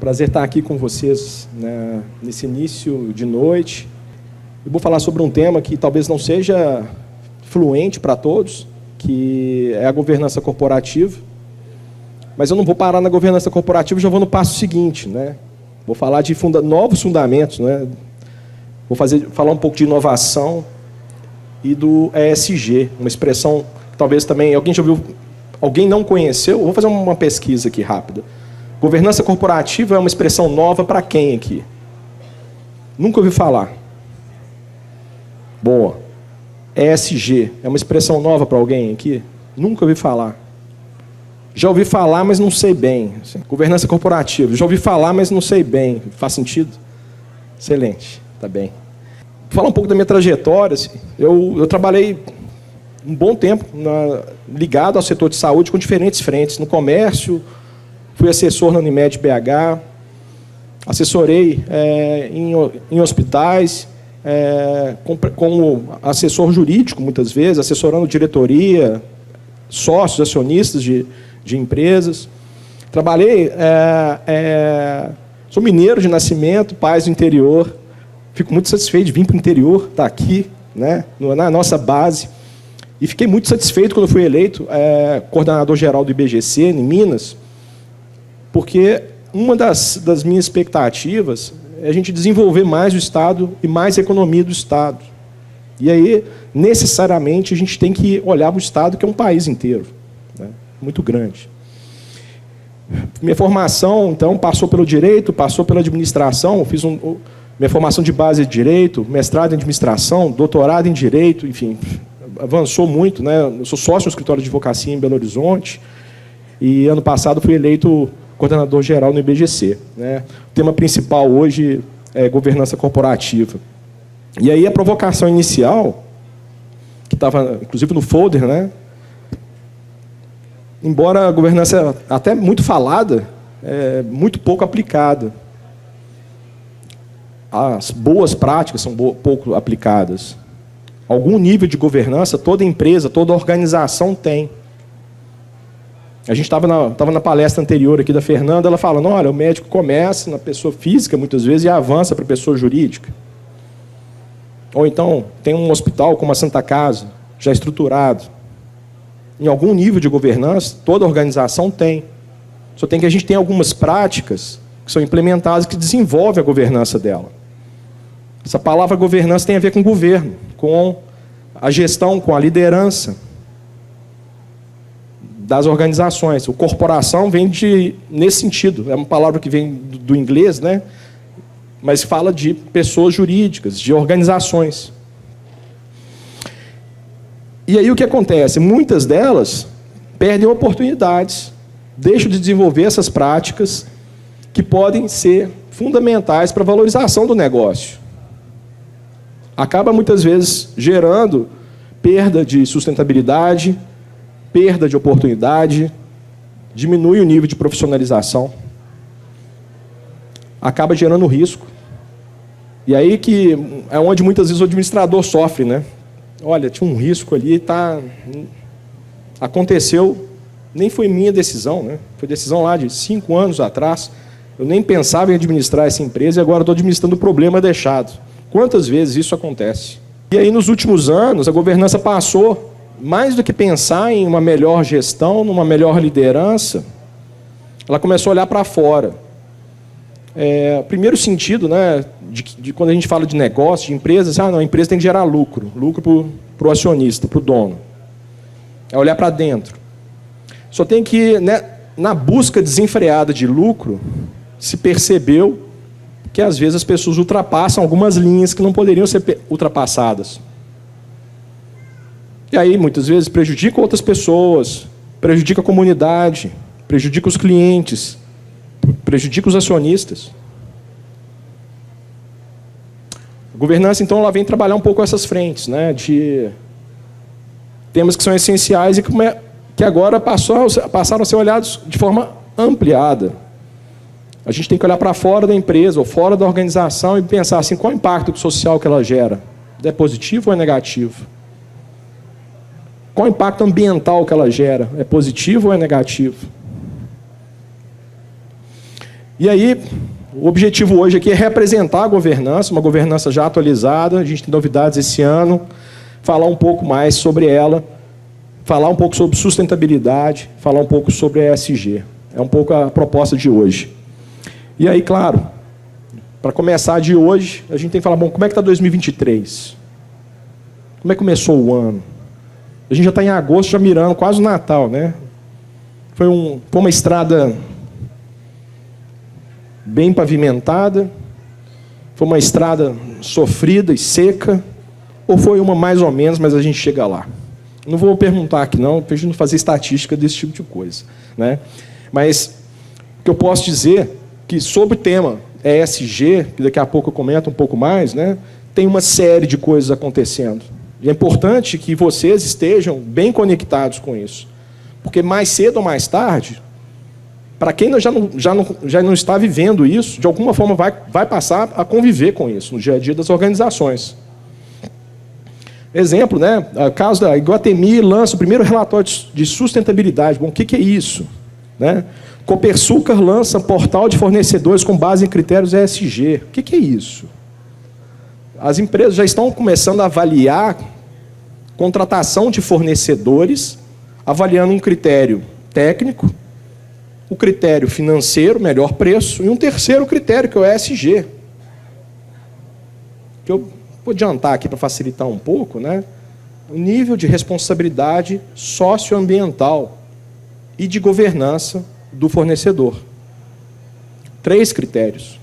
prazer estar aqui com vocês, né, nesse início de noite. Eu vou falar sobre um tema que talvez não seja fluente para todos, que é a governança corporativa. Mas eu não vou parar na governança corporativa, já vou no passo seguinte, né? Vou falar de novos fundamentos, né? Vou falar um pouco de inovação e do ESG, uma expressão que talvez também alguém já ouviu, alguém não conheceu. Vou fazer uma pesquisa aqui rápida. Governança corporativa é uma expressão nova para quem aqui? Nunca ouvi falar. Boa. ESG é uma expressão nova para alguém aqui? Nunca ouvi falar. Já ouvi falar, mas não sei bem. Governança corporativa. Já ouvi falar, mas não sei bem. Faz sentido? Excelente. Está bem. Vou falar um pouco da minha trajetória. Eu trabalhei um bom tempo ligado ao setor de saúde com diferentes frentes. No comércio, fui assessor na Unimed BH, assessorei em hospitais, como assessor jurídico, muitas vezes, assessorando diretoria, sócios, acionistas de empresas. Trabalhei, sou mineiro de nascimento, pais do interior. Fico muito satisfeito de vir para o interior, estar aqui, né, na nossa base. E fiquei muito satisfeito quando fui eleito coordenador geral do IBGC, em Minas, porque uma das minhas expectativas é a gente desenvolver mais o Estado e mais a economia do Estado. E aí, necessariamente, a gente tem que olhar para o Estado, que é um país inteiro, né, muito grande. Minha formação, então, passou pelo direito, passou pela administração, fiz minha formação de base de direito, mestrado em administração, doutorado em direito, enfim, avançou muito, né? Eu sou sócio no escritório de advocacia em Belo Horizonte e ano passado fui eleito coordenador geral no IBGC, né? O tema principal hoje é governança corporativa. E aí a provocação inicial, que estava inclusive no folder, né? Embora a governança até muito falada, muito pouco aplicada. As boas práticas são pouco aplicadas. Algum nível de governança, toda empresa, toda organização tem. A gente estava na palestra anterior aqui da Fernanda, ela falando, olha, o médico começa na pessoa física, muitas vezes, e avança para a pessoa jurídica. Ou então, tem um hospital como a Santa Casa, já estruturado. Em algum nível de governança, toda organização tem. Só tem que a gente tem algumas práticas que são implementadas que desenvolvem a governança dela. Essa palavra governança tem a ver com governo, com a gestão, com a liderança das organizações. O corporação vem nesse sentido, é uma palavra que vem do inglês, né? Mas fala de pessoas jurídicas, de organizações. E aí o que acontece? Muitas delas perdem oportunidades, deixam de desenvolver essas práticas que podem ser fundamentais para a valorização do negócio. Acaba, muitas vezes, gerando perda de sustentabilidade, perda de oportunidade, diminui o nível de profissionalização, acaba gerando risco. E aí que é onde, muitas vezes, o administrador sofre, né? Olha, tinha um risco ali, aconteceu, nem foi minha decisão, né? Foi decisão lá de 5 anos atrás. Eu nem pensava em administrar essa empresa e agora estou administrando o problema deixado. Quantas vezes isso acontece? E aí, nos últimos anos, a governança passou, mais do que pensar em uma melhor gestão, numa melhor liderança, ela começou a olhar para fora. Primeiro sentido, né, de quando a gente fala de negócio, de empresas, não, a empresa tem que gerar lucro para o acionista, para o dono. É olhar para dentro. Só tem que, né, na busca desenfreada de lucro, se percebeu que às vezes as pessoas ultrapassam algumas linhas que não poderiam ser ultrapassadas. E aí, muitas vezes, prejudica outras pessoas, prejudica a comunidade, prejudica os clientes, prejudica os acionistas. A governança, então, ela vem trabalhar um pouco essas frentes, né, de temas que são essenciais e que agora passaram a ser olhados de forma ampliada. A gente tem que olhar para fora da empresa ou fora da organização e pensar assim, qual é o impacto social que ela gera? É positivo ou é negativo? Qual o impacto ambiental que ela gera? É positivo ou é negativo? E aí, o objetivo hoje aqui é representar a governança, uma governança já atualizada, a gente tem novidades esse ano, falar um pouco mais sobre ela, falar um pouco sobre sustentabilidade, falar um pouco sobre ESG. É um pouco a proposta de hoje. E aí, claro, para começar de hoje, a gente tem que falar, bom, como é que está 2023? Como é que começou o ano? A gente já está em agosto, já mirando quase o Natal, né? Foi uma estrada bem pavimentada, foi uma estrada sofrida e seca, ou foi uma mais ou menos, mas a gente chega lá. Não vou perguntar aqui não, para a gente não fazer estatística desse tipo de coisa, né? Mas o que eu posso dizer que sobre o tema ESG, que daqui a pouco eu comento um pouco mais, né, tem uma série de coisas acontecendo. E é importante que vocês estejam bem conectados com isso. Porque mais cedo ou mais tarde, para quem já não está vivendo isso, de alguma forma vai passar a conviver com isso no dia a dia das organizações. Exemplo, né? O caso da Iguatemi lança o primeiro relatório de sustentabilidade. Bom, o que é isso? Né? Copersucar lança portal de fornecedores com base em critérios ESG. O que é isso? As empresas já estão começando a avaliar contratação de fornecedores, avaliando um critério técnico, o critério financeiro, melhor preço, e um terceiro critério, que é o ESG. Que eu vou adiantar aqui para facilitar um pouco, né? O nível de responsabilidade socioambiental e de governança do fornecedor. 3 critérios.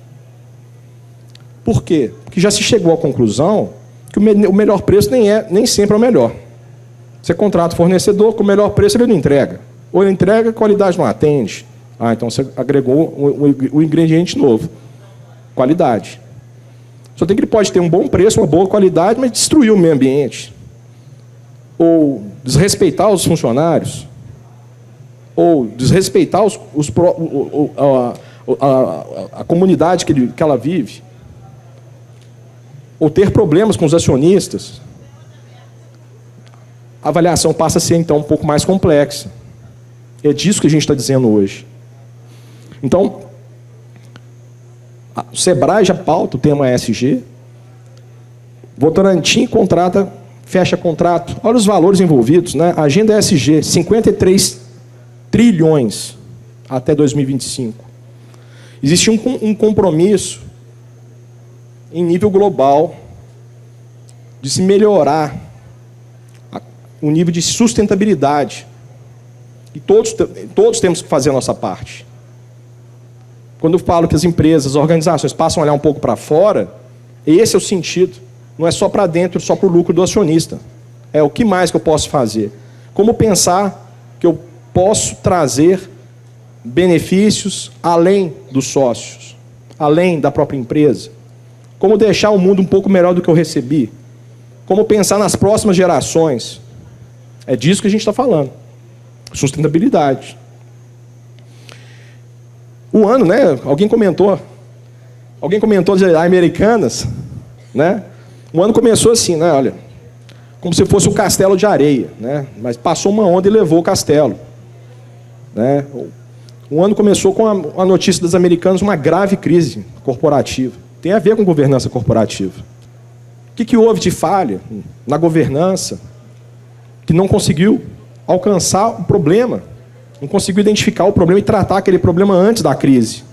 Por quê? Porque já se chegou à conclusão que o melhor preço nem sempre é o melhor. Você contrata o fornecedor, com o melhor preço ele não entrega. Ou ele entrega, a qualidade não atende. Ah, então você agregou o ingrediente novo. Qualidade. Só tem que ele pode ter um bom preço, uma boa qualidade, mas destruir o meio ambiente. Ou desrespeitar os funcionários. Ou desrespeitar a comunidade que ela vive. Ou ter problemas com os acionistas. A avaliação passa a ser, então, um pouco mais complexa. É disso que a gente está dizendo hoje. Então, o Sebrae já pauta o tema ESG. Votorantim fecha contrato. Olha os valores envolvidos, né? A agenda ESG, 53 trilhões até 2025. Existe um compromisso em nível global de se melhorar o nível de sustentabilidade. E todos temos que fazer a nossa parte. Quando eu falo que as empresas, as organizações passam a olhar um pouco para fora, esse é o sentido. Não é só para dentro, só para o lucro do acionista. É o que mais que eu posso fazer. Como pensar que eu posso trazer benefícios além dos sócios, além da própria empresa. Como deixar o mundo um pouco melhor do que eu recebi. Como pensar nas próximas gerações. É disso que a gente está falando. Sustentabilidade. O ano, né? Alguém comentou de Americanas, né? O ano começou assim, né? Olha, como se fosse um castelo de areia, né? Mas passou uma onda e levou o castelo, né? O ano começou com a notícia das Americanas, uma grave crise corporativa. Tem a ver com governança corporativa. O que houve de falha na governança que não conseguiu alcançar o problema? Não conseguiu identificar o problema e tratar aquele problema antes da crise.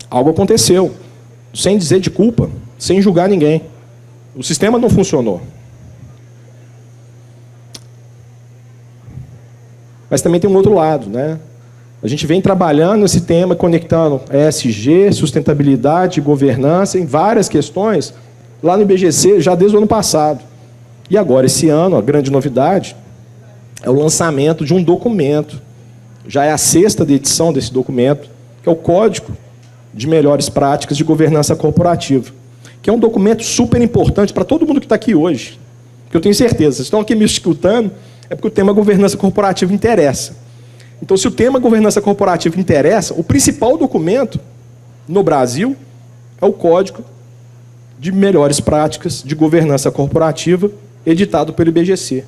Algo aconteceu, sem dizer de culpa, sem julgar ninguém. O sistema não funcionou. Mas também tem um outro lado, né? A gente vem trabalhando nesse tema, conectando ESG, sustentabilidade, governança, em várias questões, lá no IBGC, já desde o ano passado. E agora, esse ano, a grande novidade é o lançamento de um documento. Já é a 6ª edição desse documento, que é o Código de Melhores Práticas de Governança Corporativa, que é um documento super importante para todo mundo que está aqui hoje. Que eu tenho certeza, vocês estão aqui me escutando, é porque o tema governança corporativa interessa. Então, se o tema governança corporativa interessa, o principal documento no Brasil é o Código de Melhores Práticas de Governança Corporativa, editado pelo IBGC,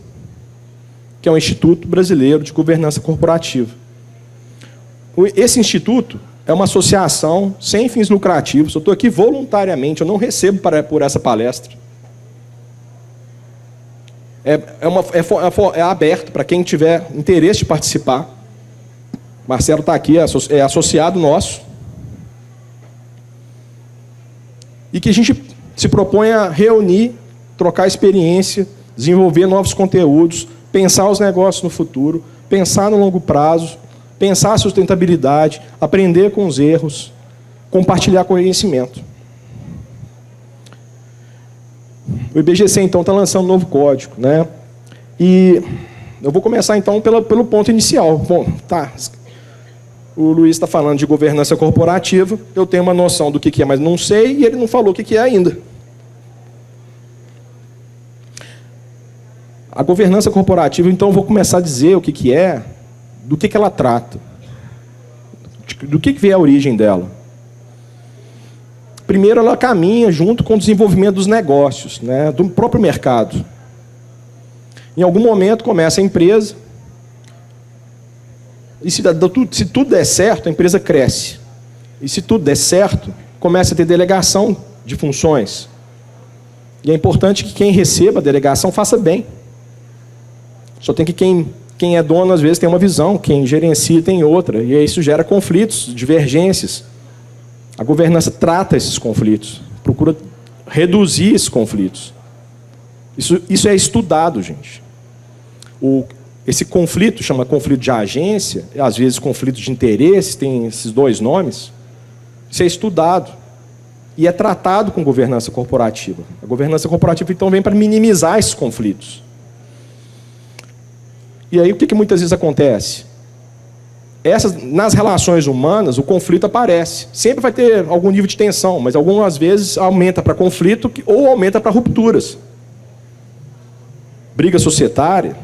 que é o Instituto Brasileiro de Governança Corporativa. Esse instituto é uma associação sem fins lucrativos. Eu estou aqui voluntariamente, eu não recebo por essa palestra. É aberto para quem tiver interesse de participar. Marcelo está aqui, é associado nosso. E que a gente se propõe a reunir, trocar experiência, desenvolver novos conteúdos, pensar os negócios no futuro, pensar no longo prazo, pensar a sustentabilidade, aprender com os erros, compartilhar conhecimento. O IBGC, então, está lançando um novo código, né? E eu vou começar, então, pelo ponto inicial. Bom, tá. O Luiz está falando de governança corporativa, eu tenho uma noção do que é, mas não sei, e ele não falou o que é ainda. A governança corporativa, então, eu vou começar a dizer o que é, do que ela trata, do que vem a origem dela. Primeiro, ela caminha junto com o desenvolvimento dos negócios, né, do próprio mercado. Em algum momento, começa a empresa, e se tudo der certo, a empresa cresce. E se tudo der certo, começa a ter delegação de funções. E é importante que quem receba a delegação faça bem. Só tem que quem é dono, às vezes, tem uma visão, quem gerencia tem outra. E isso gera conflitos, divergências. A governança trata esses conflitos, procura reduzir esses conflitos. Isso é estudado, gente. Esse conflito, chama conflito de agência, às vezes conflito de interesse, tem esses dois nomes. Isso é estudado e é tratado com governança corporativa. A governança corporativa, então, vem para minimizar esses conflitos. E aí, o que muitas vezes acontece? Nas relações humanas, o conflito aparece. Sempre vai ter algum nível de tensão, mas algumas vezes aumenta para conflito ou aumenta para rupturas. Briga societária,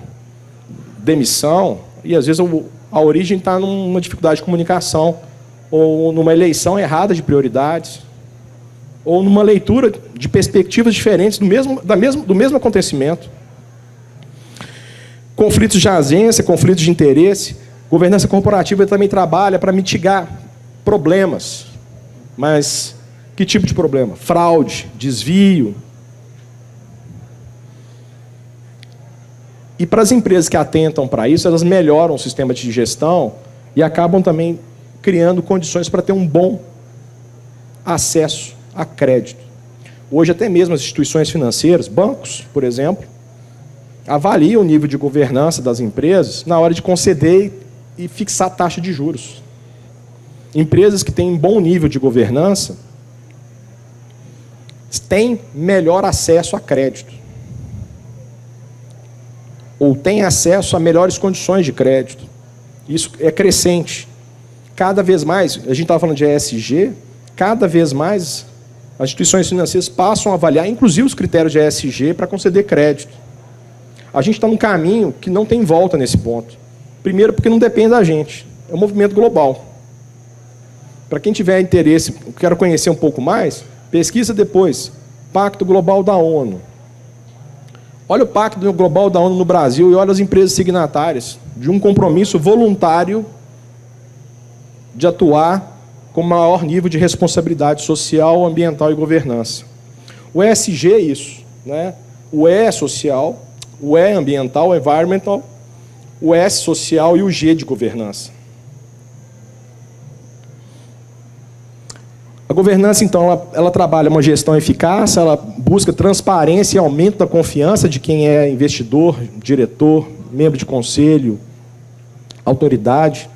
demissão, e às vezes a origem está numa dificuldade de comunicação, ou numa eleição errada de prioridades, ou numa leitura de perspectivas diferentes do mesmo acontecimento. Conflitos de agência, conflitos de interesse. Governança corporativa também trabalha para mitigar problemas. Mas que tipo de problema? Fraude, desvio. E para as empresas que atentam para isso, elas melhoram o sistema de gestão e acabam também criando condições para ter um bom acesso a crédito. Hoje, até mesmo as instituições financeiras, bancos, por exemplo, avaliam o nível de governança das empresas na hora de conceder e fixar a taxa de juros. Empresas que têm um bom nível de governança têm melhor acesso a crédito. Ou têm acesso a melhores condições de crédito. Isso é crescente. Cada vez mais, a gente estava falando de ESG, cada vez mais as instituições financeiras passam a avaliar, inclusive, os critérios de ESG para conceder crédito. A gente está num caminho que não tem volta nesse ponto. Primeiro, porque não depende da gente. É um movimento global. Para quem tiver interesse, quero conhecer um pouco mais, pesquisa depois. Pacto Global da ONU. Olha o Pacto Global da ONU no Brasil e olha as empresas signatárias de um compromisso voluntário de atuar com maior nível de responsabilidade social, ambiental e governança. O ESG é isso, né? O E é social, o E é ambiental, environmental, o S social e o G de governança. A governança, então, ela trabalha uma gestão eficaz, ela busca transparência e aumento da confiança de quem é investidor, diretor, membro de conselho, autoridade.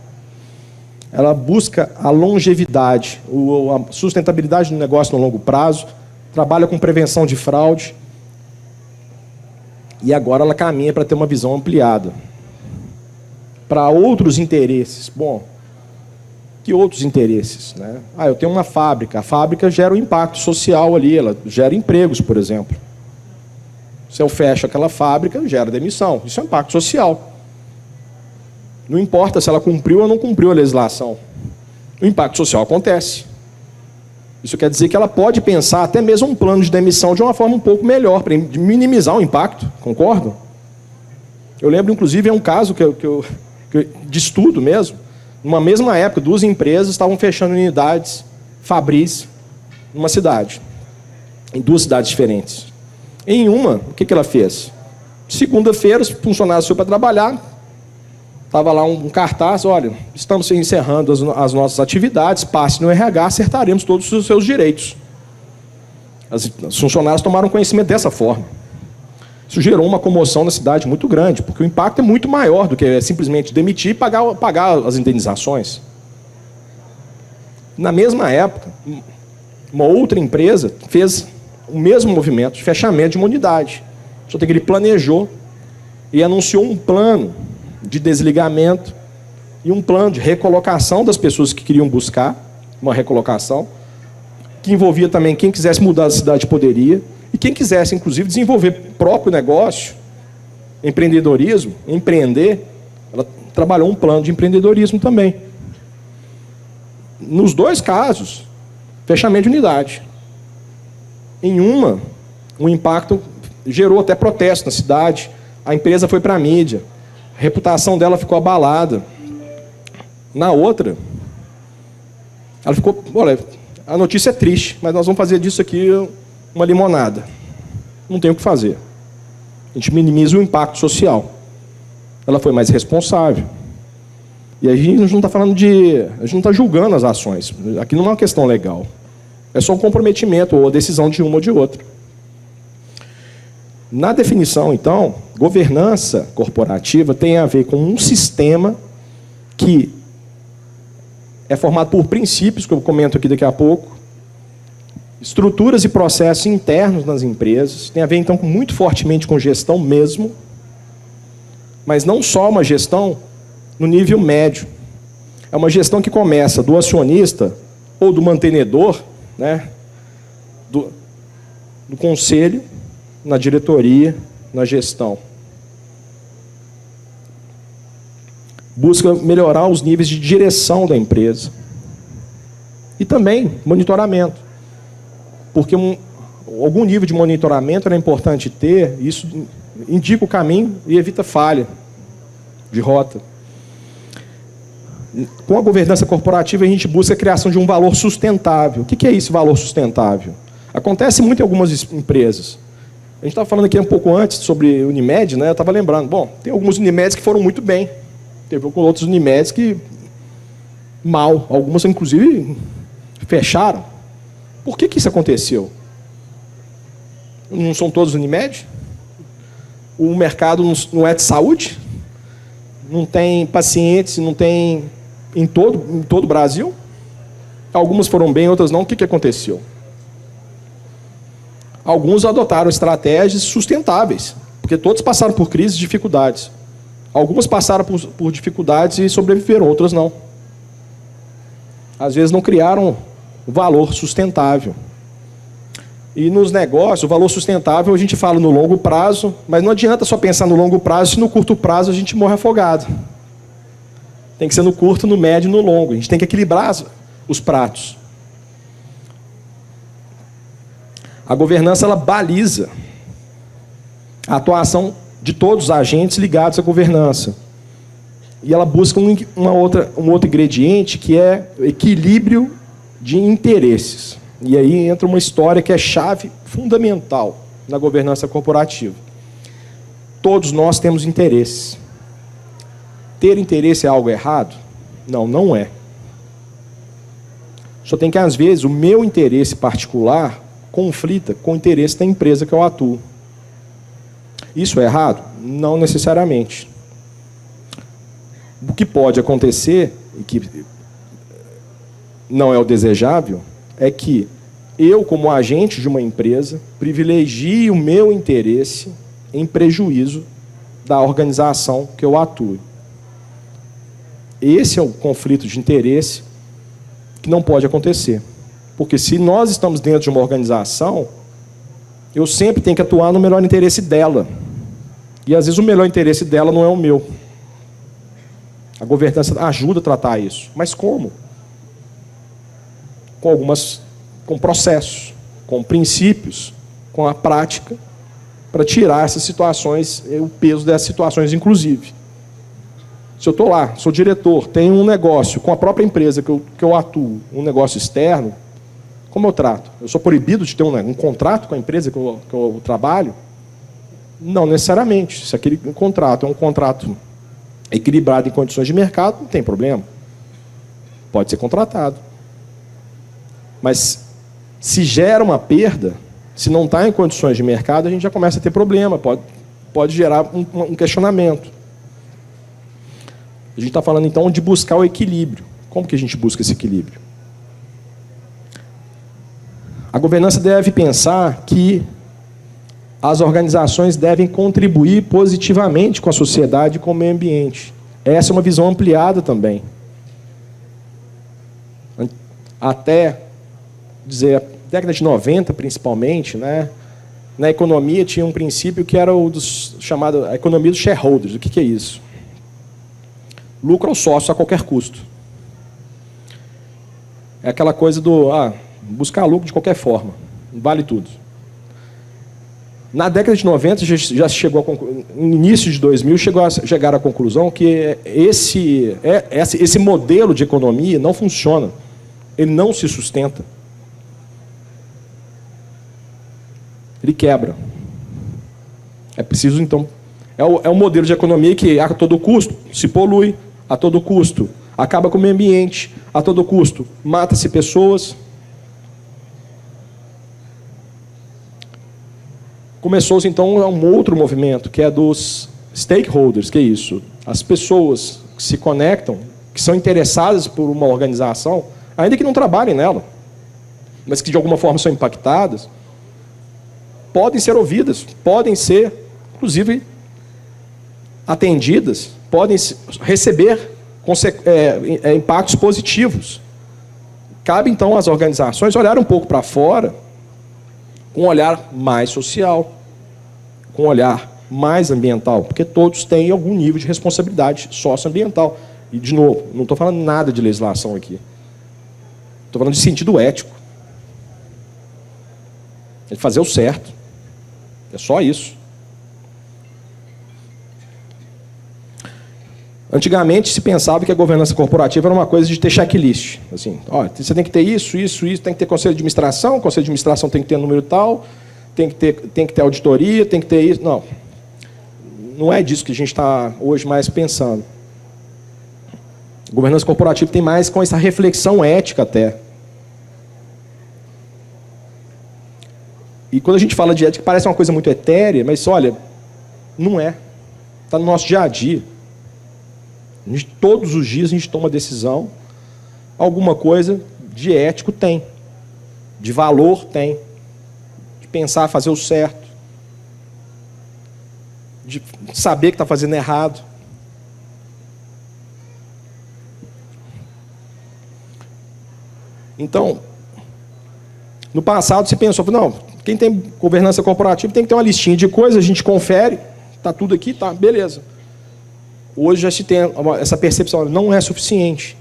Ela busca a longevidade, a sustentabilidade do negócio no longo prazo, trabalha com prevenção de fraude e agora ela caminha para ter uma visão ampliada. Para outros interesses. Bom, que outros interesses, né? Eu tenho uma fábrica. A fábrica gera um impacto social ali, ela gera empregos, por exemplo. Se eu fecho aquela fábrica, gera demissão. Isso é um impacto social. Não importa se ela cumpriu ou não cumpriu a legislação. O impacto social acontece. Isso quer dizer que ela pode pensar até mesmo um plano de demissão de uma forma um pouco melhor, para minimizar o impacto, concordam? Eu lembro, inclusive, é um caso de estudo mesmo. numa mesma época, 2 empresas estavam fechando unidades Fabris numa cidade, em 2 cidades diferentes. Em uma, o que ela fez? Segunda-feira, os funcionários foram para trabalhar, estava lá um cartaz: olha, estamos encerrando as nossas atividades, passe no RH, acertaremos todos os seus direitos. Os funcionários tomaram conhecimento dessa forma. Isso gerou uma comoção na cidade muito grande, porque o impacto é muito maior do que simplesmente demitir e pagar as indenizações. Na mesma época, uma outra empresa fez o mesmo movimento de fechamento de uma unidade. Só que ele planejou e anunciou um plano de desligamento e um plano de recolocação das pessoas que queriam buscar uma recolocação, que envolvia também quem quisesse mudar de cidade poderia, e quem quisesse, inclusive, desenvolver próprio negócio, empreendedorismo, empreender, ela trabalhou um plano de empreendedorismo também. Nos 2 casos, fechamento de unidade. Em uma, o impacto gerou até protesto na cidade, a empresa foi para a mídia, a reputação dela ficou abalada. Na outra, ela ficou: olha, a notícia é triste, mas nós vamos fazer disso aqui uma limonada. Não tem o que fazer. A gente minimiza o impacto social. Ela foi mais responsável. E a gente não está falando de... a gente não está julgando as ações. Aqui não é uma questão legal. É só um comprometimento ou a decisão de uma ou de outra. Na definição, então, governança corporativa tem a ver com um sistema que é formado por princípios, que eu comento aqui daqui a pouco, estruturas e processos internos nas empresas, tem a ver, então, muito fortemente com gestão mesmo, mas não só uma gestão no nível médio. É uma gestão que começa do acionista ou do mantenedor, né, do conselho, na diretoria, na gestão. Busca melhorar os níveis de direção da empresa. E também monitoramento. Porque algum nível de monitoramento era importante ter, isso indica o caminho e evita falha de rota. Com a governança corporativa, a gente busca a criação de um valor sustentável. O que é esse valor sustentável? Acontece muito em algumas empresas. A gente estava falando aqui um pouco antes sobre Unimed, né? Eu estava lembrando, bom, tem algumas Unimeds que foram muito bem. Teve outros Unimeds que mal. Algumas, inclusive, fecharam. Por que isso aconteceu? Não são todos Unimed? O mercado não é de saúde? Não tem pacientes, não tem em todo o Brasil? Algumas foram bem, outras não. O que aconteceu? Alguns adotaram estratégias sustentáveis, porque todos passaram por crises e dificuldades. Algumas passaram por dificuldades e sobreviveram, outras não. Às vezes não criaram valor sustentável. E nos negócios, o valor sustentável a gente fala no longo prazo, mas não adianta só pensar no longo prazo se no curto prazo a gente morre afogado. Tem que ser no curto, no médio e no longo. A gente tem que equilibrar os pratos. A governança, ela baliza a atuação de todos os agentes ligados à governança. E ela busca um outro ingrediente, que é o equilíbrio de interesses. E aí entra uma história que é chave fundamental na governança corporativa. Todos nós temos interesses. Ter interesse é algo errado? Não, não é. Só tem que, às vezes, o meu interesse particular conflita com o interesse da empresa que eu atuo. Isso é errado? Não necessariamente. O que pode acontecer, e que não é o desejável, é que eu, como agente de uma empresa, privilegie o meu interesse em prejuízo da organização que eu atuo. Esse é o conflito de interesse que não pode acontecer. Porque se nós estamos dentro de uma organização, eu sempre tenho que atuar no melhor interesse dela. E, às vezes, o melhor interesse dela não é o meu. A governança ajuda a tratar isso. Mas como? Com processos, com princípios, com a prática, para tirar essas situações, o peso dessas situações, inclusive. Se eu estou lá, sou diretor, tenho um negócio com a própria empresa que eu atuo, um negócio externo, como eu trato? Eu sou proibido de ter um contrato com a empresa que eu trabalho? Não necessariamente. Se aquele contrato é um contrato equilibrado em condições de mercado, não tem problema. Pode ser contratado. Mas se gera uma perda, se não está em condições de mercado, a gente já começa a ter problema, pode gerar um questionamento. A gente está falando, então, de buscar o equilíbrio. Como que a gente busca esse equilíbrio? A governança deve pensar que as organizações devem contribuir positivamente com a sociedade e com o meio ambiente. Essa é uma visão ampliada também. Até dizer, década de 90, principalmente, né, na economia tinha um princípio que era o chamado a economia dos shareholders. O que é isso? Lucro ao sócio a qualquer custo. É aquela coisa do buscar lucro de qualquer forma, vale tudo. Na década de 90, já chegou no início de 2000, chegaram à conclusão que esse modelo de economia não funciona, ele não se sustenta. Ele quebra. É preciso, então... É um modelo de economia que, a todo custo, se polui, a todo custo, acaba com o meio ambiente, a todo custo, mata-se pessoas. Começou-se, então, um outro movimento, que é dos stakeholders, que é isso? As pessoas que se conectam, que são interessadas por uma organização, ainda que não trabalhem nela, mas que, de alguma forma, são impactadas, podem ser ouvidas, podem ser, inclusive, atendidas, podem receber impactos positivos. Cabe, então, às organizações olhar um pouco para fora, com um olhar mais social, com um olhar mais ambiental, porque todos têm algum nível de responsabilidade socioambiental. E, de novo, não estou falando nada de legislação aqui. Estou falando de sentido ético. É fazer o certo. É só isso. Antigamente se pensava que a governança corporativa era uma coisa de ter checklist. Assim, ó, você tem que ter isso, tem que ter conselho de administração, tem que ter número tal, tem que ter auditoria, tem que ter isso. Não. Não é disso que a gente está hoje mais pensando. A governança corporativa tem mais com essa reflexão ética até. E quando a gente fala de ética, parece uma coisa muito etérea, mas, olha, não é. Está no nosso dia a dia. Todos os dias a gente toma decisão, alguma coisa de ético tem, de valor tem, de pensar, fazer o certo, de saber que está fazendo errado. Então, no passado se pensou, não, quem tem governança corporativa tem que ter uma listinha de coisas, a gente confere, está tudo aqui, tá, beleza. Hoje já se tem essa percepção, não é suficiente.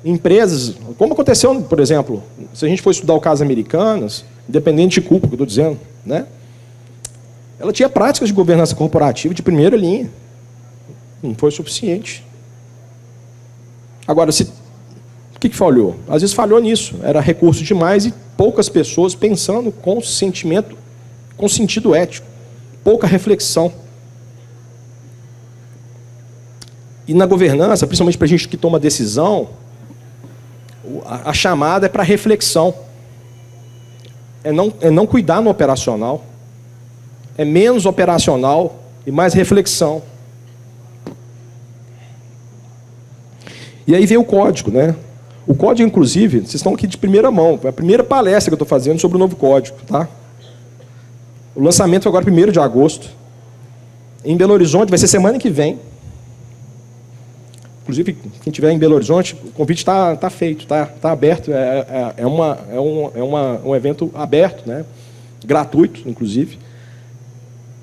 Empresas, como aconteceu, por exemplo, se a gente for estudar o caso Americanas, independente de culpa, que eu estou dizendo, né? Ela tinha práticas de governança corporativa de primeira linha. Não foi suficiente. Agora, o que falhou? Às vezes falhou nisso. Era recurso demais e poucas pessoas pensando com sentimento, com sentido ético. Pouca reflexão. E na governança, principalmente para a gente que toma decisão, a chamada é para reflexão. É não cuidar no operacional. É menos operacional e mais reflexão. E aí vem o código, né? O código, inclusive, vocês estão aqui de primeira mão. É a primeira palestra que eu estou fazendo sobre o novo código, tá? O lançamento foi agora 1º de agosto. Em Belo Horizonte, vai ser semana que vem. Inclusive, quem estiver em Belo Horizonte, o convite está feito, está aberto. É um evento aberto, né? Gratuito, inclusive.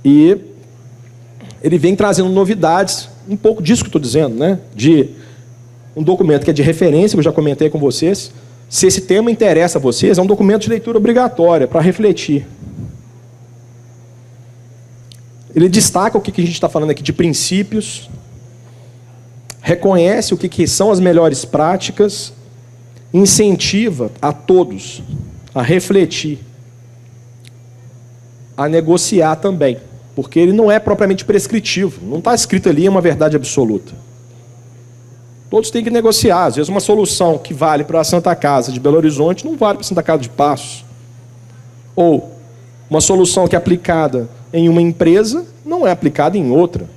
E ele vem trazendo novidades, um pouco disso que eu estou dizendo, né? De um documento que é de referência, que eu já comentei com vocês. Se esse tema interessa a vocês, é um documento de leitura obrigatória, para refletir. Ele destaca o que a gente está falando aqui de princípios, reconhece o que são as melhores práticas, incentiva a todos a refletir, a negociar também, porque ele não é propriamente prescritivo, não está escrito ali uma verdade absoluta. Todos têm que negociar. Às vezes uma solução que vale para a Santa Casa de Belo Horizonte não vale para a Santa Casa de Passos. Ou uma solução que é aplicada em uma empresa não é aplicada em outra.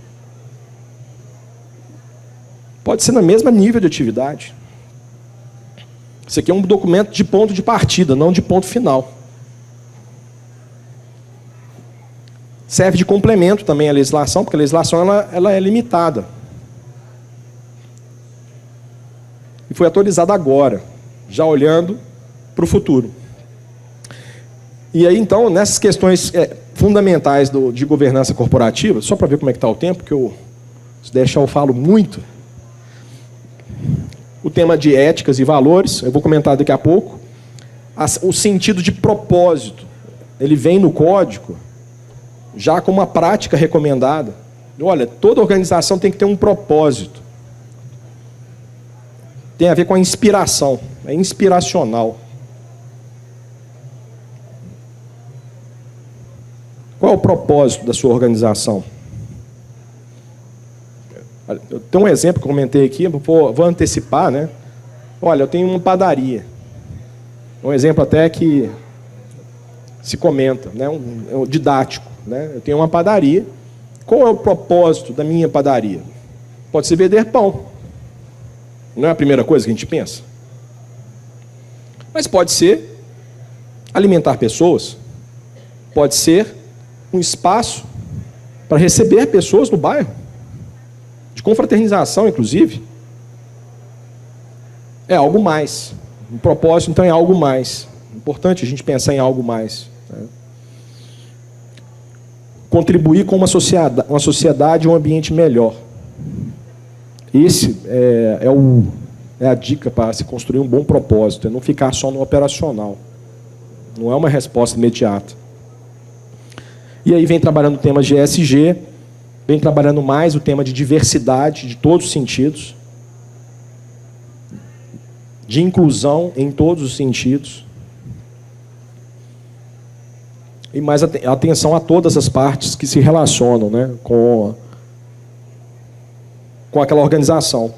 Pode ser no mesmo nível de atividade. Isso aqui é um documento de ponto de partida, não de ponto final. Serve de complemento também à legislação, porque a legislação ela é limitada. E foi atualizada agora, já olhando para o futuro. E aí, então, nessas questões fundamentais de governança corporativa, só para ver como é que está o tempo, que se deixar eu falo muito. O tema de éticas e valores, eu vou comentar daqui a pouco. O sentido de propósito, ele vem no código já com uma prática recomendada. Olha, toda organização tem que ter um propósito. Tem a ver com a inspiração, é inspiracional. Qual é o propósito da sua organização? Eu tenho um exemplo que eu comentei aqui, vou antecipar, né? Olha, eu tenho uma padaria. Um exemplo até que se comenta, né? Um didático, né? Eu tenho uma padaria. Qual é o propósito da minha padaria? Pode ser vender pão. Não é a primeira coisa que a gente pensa? Mas pode ser alimentar pessoas. Pode ser um espaço para receber pessoas no bairro. De confraternização, inclusive. É algo mais. O propósito, então, é algo mais. É importante a gente pensar em algo mais. Né? Contribuir com uma sociedade e um ambiente melhor. Esse é a dica para se construir um bom propósito, é não ficar só no operacional. Não é uma resposta imediata. E aí vem trabalhando o tema de ESG, vem trabalhando mais o tema de diversidade, de todos os sentidos, de inclusão em todos os sentidos, e mais atenção a todas as partes que se relacionam, né, com aquela organização.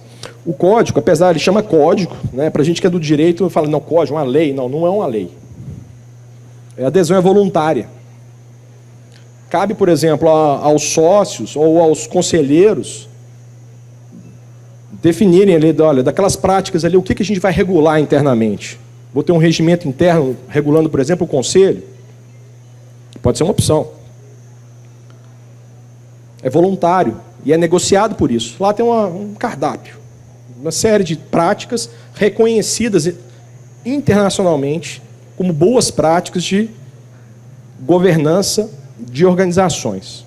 O código, apesar de ele chama código, né, para a gente que é do direito, fala, não, código, uma lei. Não, não é uma lei. A adesão é voluntária. Cabe, por exemplo, aos sócios ou aos conselheiros definirem ali, olha, daquelas práticas ali, o que a gente vai regular internamente. Vou ter um regimento interno regulando, por exemplo, o conselho? Pode ser uma opção. É voluntário e é negociado por isso. Lá tem um cardápio, uma série de práticas reconhecidas internacionalmente como boas práticas de governança de organizações.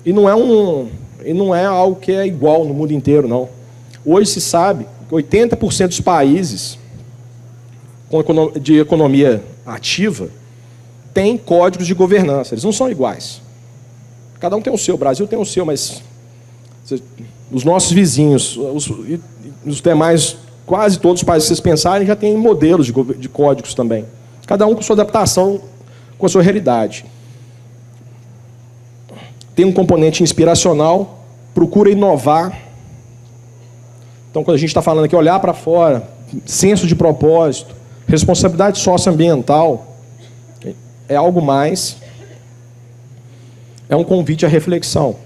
E não é algo que é igual no mundo inteiro, não. Hoje se sabe que 80% dos países de economia ativa têm códigos de governança. Eles não são iguais. Cada um tem o seu. O Brasil tem o seu, mas os nossos vizinhos, os demais, quase todos os países que vocês pensarem, já têm modelos de códigos também. Cada um com sua adaptação, com a sua realidade. Tem um componente inspiracional, procura inovar. Então, quando a gente está falando aqui, olhar para fora, senso de propósito, responsabilidade socioambiental, é algo mais, é um convite à reflexão.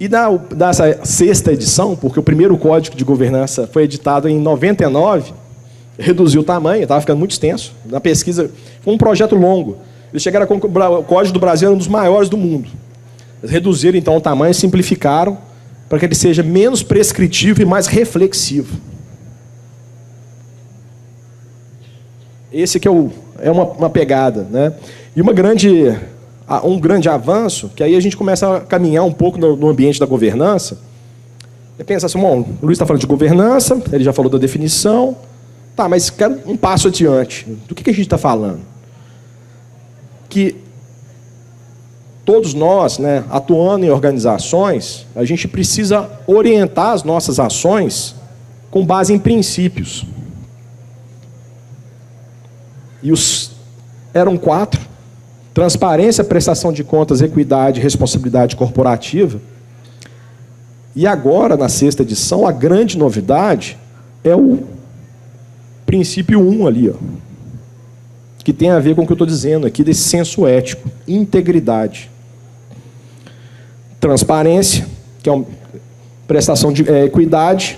E dessa sexta edição, porque o primeiro código de governança foi editado em 99, reduziu o tamanho, estava ficando muito extenso. Na pesquisa, foi um projeto longo. Eles chegaram com o Código do Brasil, era um dos maiores do mundo. Eles reduziram, então, o tamanho, simplificaram, para que ele seja menos prescritivo e mais reflexivo. Esse que é uma pegada, né? E um grande avanço, que aí a gente começa a caminhar um pouco no ambiente da governança, é pensar assim, bom, o Luiz está falando de governança, ele já falou da definição, tá, mas quero um passo adiante. Do que a gente está falando? Que todos nós, né, atuando em organizações, a gente precisa orientar as nossas ações com base em princípios. E eram 4: transparência, prestação de contas, equidade, responsabilidade corporativa. E agora, na 6ª edição, a grande novidade é o princípio 1 ali, ó, que tem a ver com o que eu estou dizendo aqui, desse senso ético, integridade. Transparência, que é uma prestação de equidade,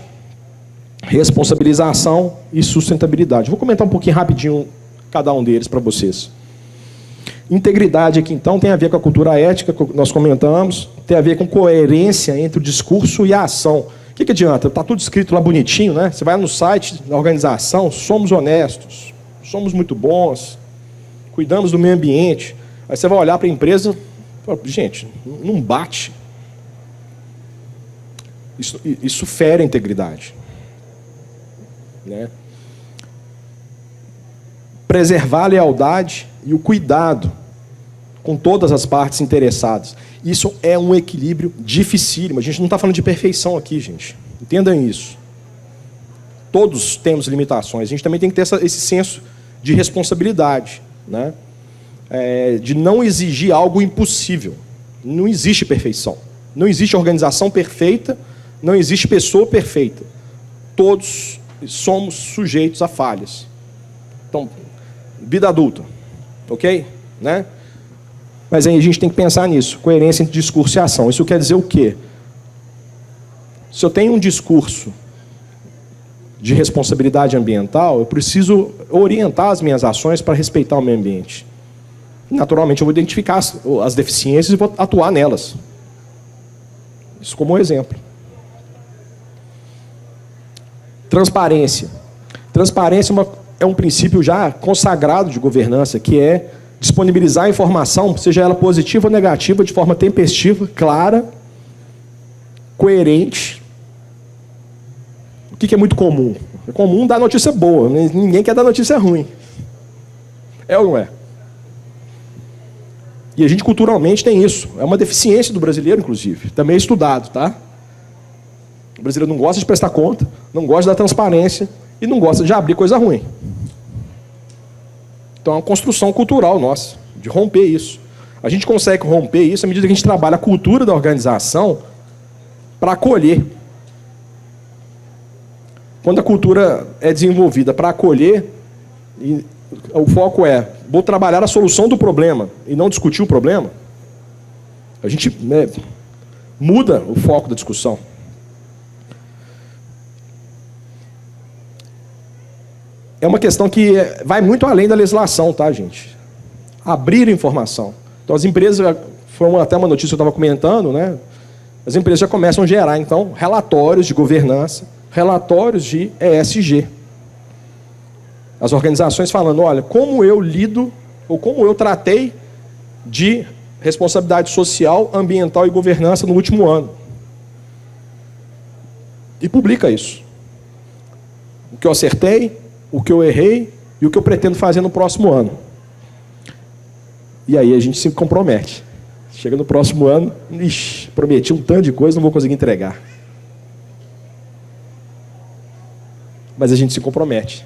responsabilização e sustentabilidade. Vou comentar um pouquinho rapidinho cada um deles para vocês. Integridade aqui, então, tem a ver com a cultura ética, que nós comentamos, tem a ver com coerência entre o discurso e a ação. O que adianta? Está tudo escrito lá bonitinho, né? Você vai no site da organização, somos honestos, somos muito bons, cuidamos do meio ambiente. Aí você vai olhar para a empresa e fala, gente, não bate. Isso fere a integridade. Né? Preservar a lealdade e o cuidado com todas as partes interessadas. Isso é um equilíbrio dificílimo. A gente não está falando de perfeição aqui, gente. Entendam isso. Todos temos limitações. A gente também tem que ter esse senso de responsabilidade, né? De não exigir algo impossível. Não existe perfeição. Não existe organização perfeita, não existe pessoa perfeita. Todos somos sujeitos a falhas. Então, vida adulta, ok? Né? Mas aí a gente tem que pensar nisso, coerência entre discurso e ação. Isso quer dizer o quê? Se eu tenho um discurso de responsabilidade ambiental, eu preciso orientar as minhas ações para respeitar o meio ambiente. Naturalmente, eu vou identificar as deficiências e vou atuar nelas. Isso como um exemplo. Transparência. Transparência é um princípio já consagrado de governança, que é disponibilizar a informação, seja ela positiva ou negativa, de forma tempestiva, clara, coerente. O que é muito comum? É comum dar notícia boa, ninguém quer dar notícia ruim. É ou não é? E a gente culturalmente tem isso. É uma deficiência do brasileiro, inclusive. Também é estudado, tá? O brasileiro não gosta de prestar conta, não gosta da transparência e não gosta de abrir coisa ruim. Então é uma construção cultural nossa, de romper isso. A gente consegue romper isso à medida que a gente trabalha a cultura da organização para acolher. Quando a cultura é desenvolvida para acolher, e o foco é, vou trabalhar a solução do problema e não discutir o problema, a gente muda o foco da discussão. É uma questão que vai muito além da legislação, tá, gente? Abrir informação. Então, as empresas, foi até uma notícia que eu estava comentando, né? As empresas já começam a gerar, então, relatórios de governança, relatórios de ESG. As organizações falando, olha, como eu lido, ou como eu tratei de responsabilidade social, ambiental e governança no último ano. E publica isso. O que eu acertei, o que eu errei e o que eu pretendo fazer no próximo ano. E aí a gente se compromete. Chega no próximo ano, ixi, prometi um tanto de coisa, não vou conseguir entregar. Mas a gente se compromete.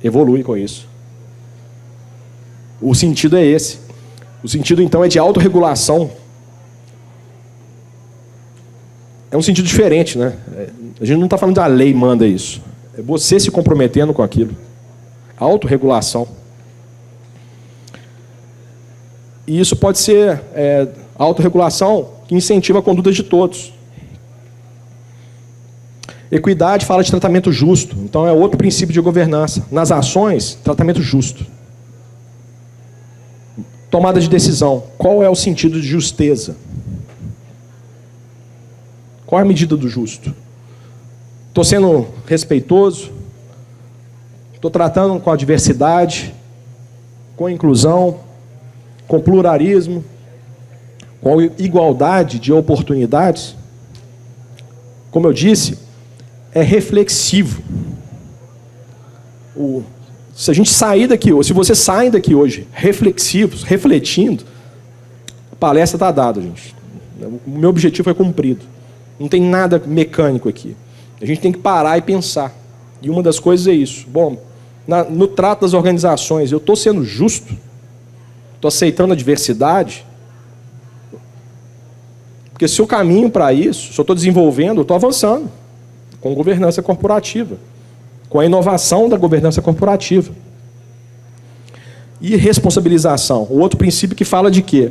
Evolui com isso. O sentido é esse. O sentido, então, é de autorregulação. É um sentido diferente, né? A gente não está falando da lei manda isso. É você se comprometendo com aquilo. Autorregulação. E isso pode ser autorregulação que incentiva a conduta de todos. Equidade fala de tratamento justo. Então é outro princípio de governança. Nas ações, tratamento justo. Tomada de decisão. Qual é o sentido de justeza? Qual é a medida do justo? Estou sendo respeitoso? Estou tratando com a diversidade, com a inclusão, com pluralismo, com a igualdade de oportunidades? Como eu disse, é reflexivo. Se a gente sair daqui hoje, se você sair daqui hoje reflexivos, refletindo, A palestra está dada, gente. O meu objetivo foi cumprido. Não tem nada mecânico aqui. A gente tem que parar e pensar. E uma das coisas é isso. Bom, no trato das organizações, eu estou sendo justo? Estou aceitando a diversidade? Porque se o caminho para isso, se eu estou desenvolvendo, eu estou avançando com governança corporativa, com a inovação da governança corporativa. E responsabilização, o outro princípio que fala de quê?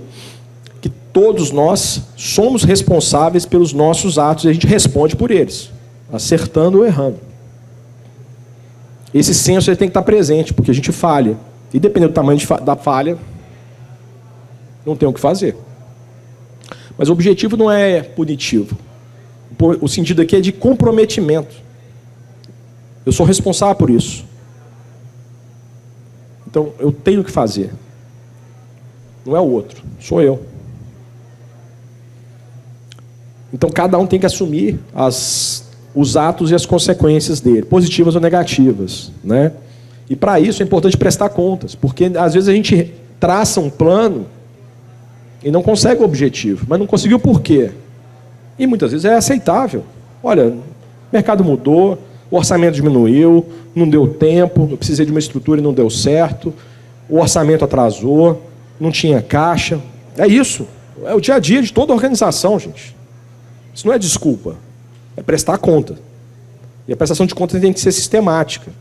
Que todos nós somos responsáveis pelos nossos atos e a gente responde por eles, acertando ou errando. Esse senso ele tem que estar presente, porque a gente falha. E dependendo do tamanho da falha, não tem o que fazer. Mas o objetivo não é punitivo. O sentido aqui é de comprometimento. Eu sou responsável por isso. Então, eu tenho que fazer. Não é o outro, sou eu. Então, cada um tem que assumir os atos e as consequências dele, positivas ou negativas, né? E para isso é importante prestar contas, porque às vezes a gente traça um plano e não consegue o objetivo, mas não conseguiu por quê? E muitas vezes é aceitável. Olha, o mercado mudou, o orçamento diminuiu, não deu tempo, eu precisei de uma estrutura e não deu certo, o orçamento atrasou, não tinha caixa. É isso, é o dia a dia de toda organização, gente. Isso não é desculpa, é prestar conta. E a prestação de contas tem que ser sistemática.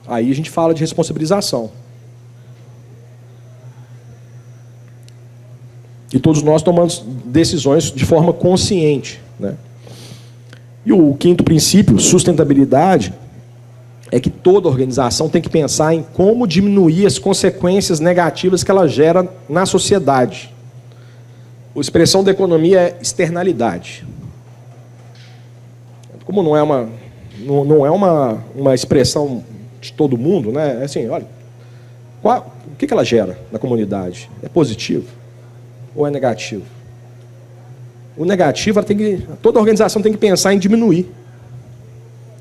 Aí a gente fala de responsabilização. E todos nós tomamos decisões de forma consciente, né? E o quinto princípio, sustentabilidade, é que toda organização tem que pensar em como diminuir as consequências negativas que ela gera na sociedade. A expressão da economia é externalidade. Como não é uma expressão de todo mundo, né? É assim, olha, o que ela gera na comunidade? É positivo ou é negativo? O negativo, toda organização tem que pensar em diminuir.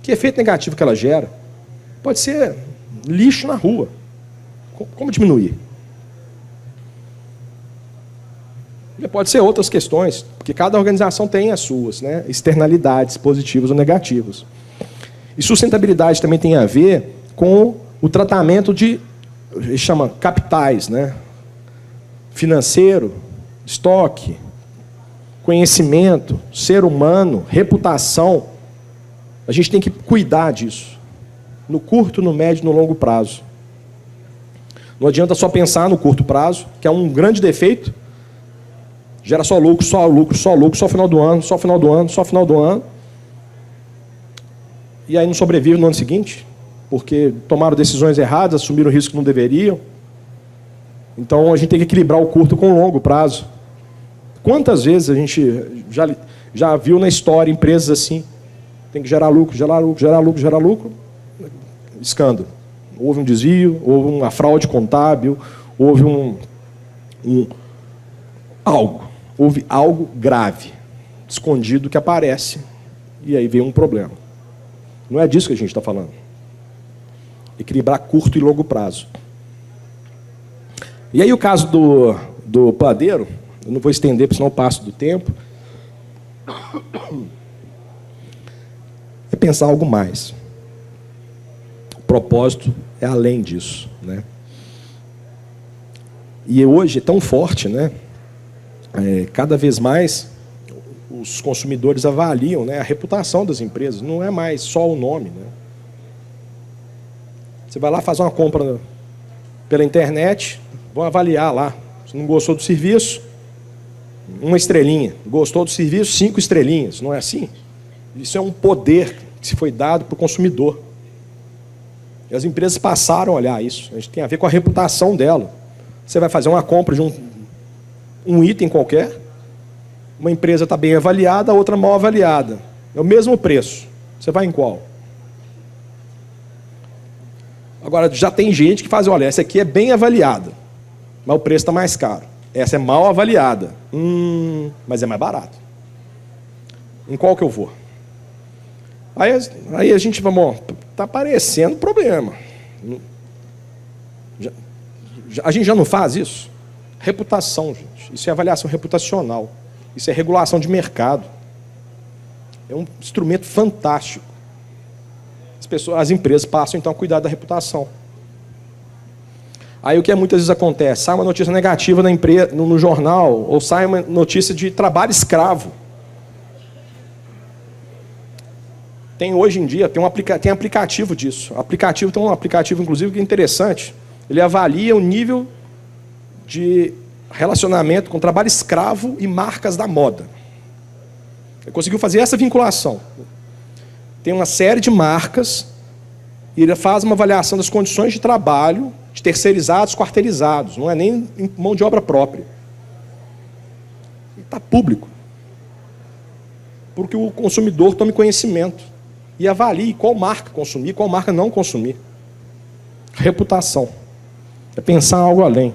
Que efeito negativo que ela gera? Pode ser lixo na rua. Como diminuir? Pode ser outras questões, porque cada organização tem as suas, né, externalidades, positivas ou negativas. E sustentabilidade também tem a ver com o tratamento de, chama capitais, né, financeiro, estoque, conhecimento, ser humano, reputação. A gente tem que cuidar disso, no curto, no médio e no longo prazo. Não adianta só pensar no curto prazo, que é um grande defeito, gera só lucro, só lucro, só lucro, só final do ano, só final do ano, só final do ano. E aí não sobrevive no ano seguinte, porque tomaram decisões erradas, assumiram risco que não deveriam. Então a gente tem que equilibrar o curto com o longo prazo. Quantas vezes a gente já viu na história empresas assim, tem que gerar lucro, gerar lucro, gerar lucro, gerar lucro, escândalo. Houve um desvio, houve uma fraude contábil, houve houve algo grave, escondido, que aparece, e aí vem um problema. Não é disso que a gente está falando. Equilibrar curto e longo prazo. E aí o caso do padeiro, eu não vou estender, porque senão eu passo do tempo, é pensar algo mais. O propósito é além disso, né? E hoje é tão forte, né? Cada vez mais os consumidores avaliam, né, a reputação das empresas, não é mais só o nome, né? Você vai lá fazer uma compra pela internet, vão avaliar lá. Se não gostou do serviço, 1 estrelinha. Gostou do serviço, 5 estrelinhas. Não é assim? Isso é um poder que se foi dado para o consumidor. E as empresas passaram a olhar isso. A gente tem a ver com a reputação dela. Você vai fazer uma compra de um item qualquer, uma empresa está bem avaliada, a outra mal avaliada. É o mesmo preço. Você vai em qual? Agora, já tem gente que faz, olha, essa aqui é bem avaliada, mas o preço está mais caro. Essa é mal avaliada, mas é mais barato. Em qual que eu vou? Aí a gente, está aparecendo problema. A gente já não faz isso? Reputação, gente. Isso é avaliação reputacional. Isso é regulação de mercado. É um instrumento fantástico. As empresas passam, então, a cuidar da reputação. Aí o que muitas vezes acontece? Sai uma notícia negativa na empresa, no jornal, ou sai uma notícia de trabalho escravo. Tem hoje em dia, tem aplicativo disso. Tem um aplicativo, inclusive, que é interessante. Ele avalia o nível de relacionamento com trabalho escravo e marcas da moda. Ele conseguiu fazer essa vinculação. Tem uma série de marcas e ele faz uma avaliação das condições de trabalho de terceirizados, quarteirizados. Não é nem mão de obra própria. Está público. Porque o consumidor tome conhecimento e avalie qual marca consumir, qual marca não consumir. Reputação. É pensar algo além.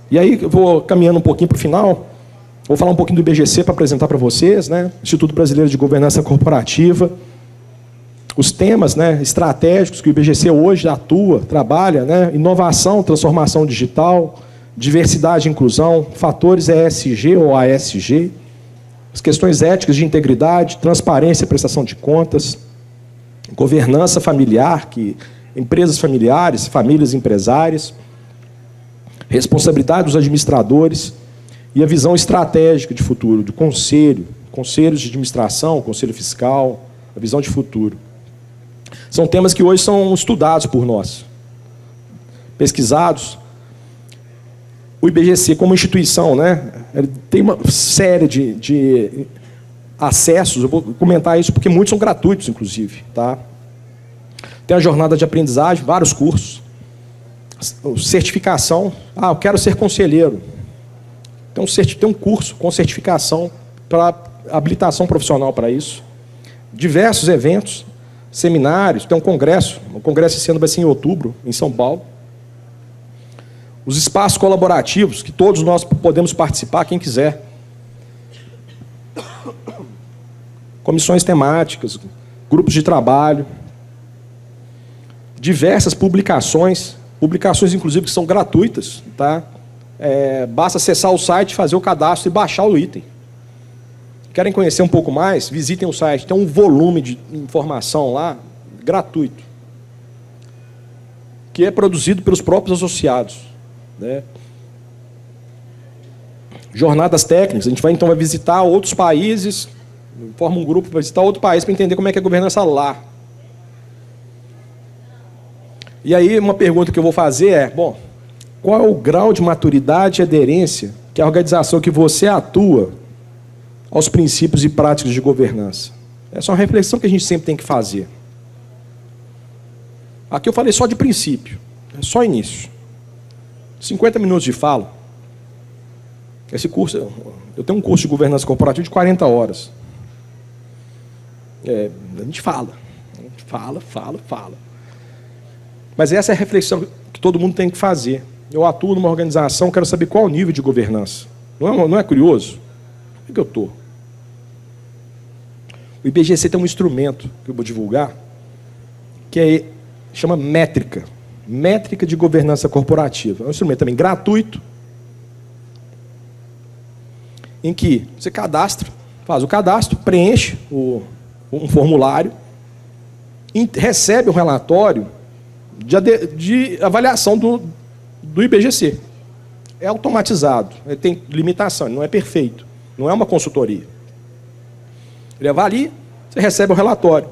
E aí, eu vou caminhando um pouquinho para o final, vou falar um pouquinho do IBGC para apresentar para vocês, né? Instituto Brasileiro de Governança Corporativa. Os temas, né, estratégicos que o IBGC hoje atua, trabalha, né? Inovação, transformação digital, diversidade e inclusão, fatores ESG ou ASG, as questões éticas de integridade, transparência e prestação de contas, governança familiar, empresas familiares, famílias empresárias, responsabilidade dos administradores e a visão estratégica de futuro, do conselhos de administração, conselho fiscal, a visão de futuro. São temas que hoje são estudados por nós, pesquisados. O IBGC, como instituição, né, ele tem uma série de acessos, eu vou comentar isso porque muitos são gratuitos, inclusive. Tá? Tem a jornada de aprendizagem, vários cursos. Certificação. Eu quero ser conselheiro. Tem um curso com certificação para habilitação profissional para isso. Diversos eventos, seminários, tem um congresso. O congresso esse ano vai ser em outubro, em São Paulo. Os espaços colaborativos, que todos nós podemos participar, quem quiser. Comissões temáticas, grupos de trabalho. Diversas publicações, inclusive que são gratuitas, tá? Basta acessar o site, fazer o cadastro e baixar o item. Querem conhecer um pouco mais? Visitem o site, tem um volume de informação lá, gratuito, que é produzido pelos próprios associados, né? Jornadas técnicas, a gente vai visitar outros países, forma um grupo para visitar outro país para entender como é que é a governança lá. E aí, uma pergunta que eu vou fazer é, qual é o grau de maturidade e aderência que a organização que você atua aos princípios e práticas de governança? Essa é uma reflexão que a gente sempre tem que fazer. Aqui eu falei só de princípio, é só início. 50 minutos de fala. Esse curso, eu tenho um curso de governança corporativa de 40 horas. A gente fala. Mas essa é a reflexão que todo mundo tem que fazer. Eu atuo numa organização, quero saber qual é o nível de governança. Não é curioso? Como é que eu estou? O IBGC tem um instrumento que eu vou divulgar, que chama métrica. Métrica de governança corporativa. É um instrumento também gratuito, em que você faz o cadastro, preenche um formulário, recebe um relatório de avaliação do IBGC. É automatizado, ele tem limitação, ele não é perfeito, não é uma consultoria. Ele avalia, você recebe o relatório.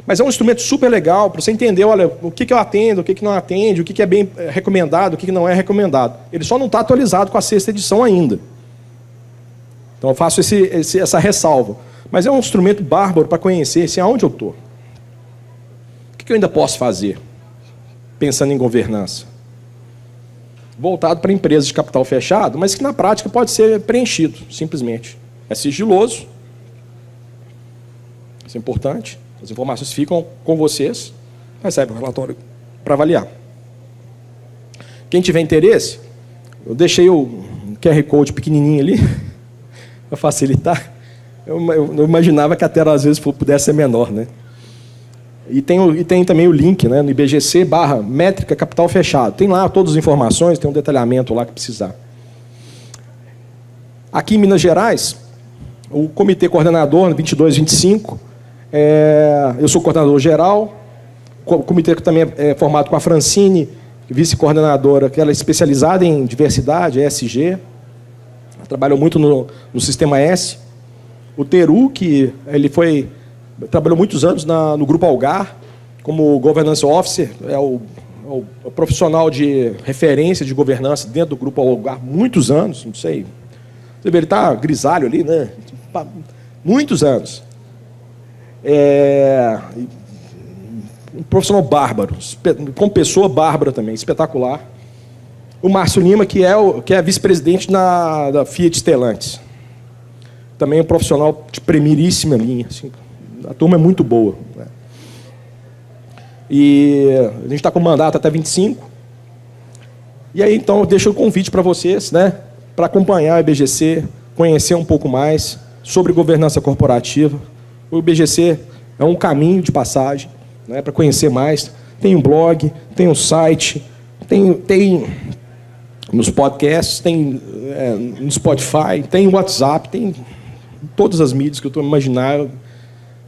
Mas é um instrumento super legal para você entender, olha, o que eu atendo, o que não atende, o que é bem recomendado, o que não é recomendado. Ele só não está atualizado com a 6ª edição ainda. Então eu faço essa ressalva. Mas é um instrumento bárbaro para conhecer aonde eu estou. O que eu ainda posso fazer, pensando em governança? Voltado para empresas de capital fechado, mas que na prática pode ser preenchido, simplesmente. É sigiloso. Isso é importante. As informações ficam com vocês, recebe um relatório para avaliar. Quem tiver interesse, eu deixei o QR Code pequenininho ali, para facilitar. Eu imaginava que a tela às vezes pudesse ser menor, né? E tem também o link, né, no IBGC/métrica capital fechado. Tem lá todas as informações, tem um detalhamento lá que precisar. Aqui em Minas Gerais, o comitê coordenador, 22 e 25, eu sou coordenador geral, o comitê que também é formado com a Francine, vice-coordenadora, que ela é especializada em diversidade, ESG, ela trabalhou muito no Sistema S. O Teru, que ele trabalhou muitos anos no Grupo Algar, como Governance Officer, é o profissional de referência de governança dentro do Grupo Algar, muitos anos, não sei. Ele está grisalho ali, né? Muitos anos. Um profissional bárbaro, como pessoa bárbara também, espetacular. O Márcio Lima, que é vice-presidente da Fiat Stellantis. Também um profissional de primeiríssima linha. Assim, a turma é muito boa. Né? E a gente está com mandato até 25. E aí, então, eu deixo o convite para vocês, né, para acompanhar o IBGC, conhecer um pouco mais sobre governança corporativa. O IBGC é um caminho de passagem, né, para conhecer mais. Tem um blog, tem um site, tem nos podcasts, tem no Spotify, tem WhatsApp, tem todas as mídias que eu estou imaginando.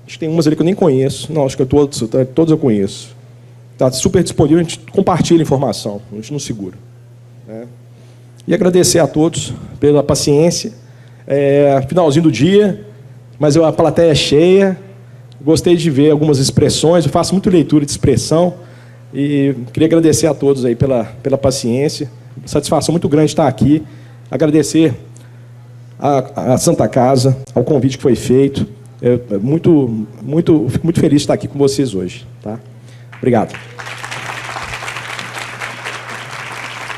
Acho que tem umas ali que eu nem conheço. Não, acho que todas eu conheço. Está super disponível, a gente compartilha informação, a gente não segura. Né? E agradecer a todos pela paciência. Finalzinho do dia, mas a plateia é cheia. Gostei de ver algumas expressões, eu faço muito leitura de expressão. E queria agradecer a todos aí pela paciência. Satisfação muito grande estar aqui. Agradecer à Santa Casa, ao convite que foi feito. Fico muito feliz de estar aqui com vocês hoje. Tá? Obrigado.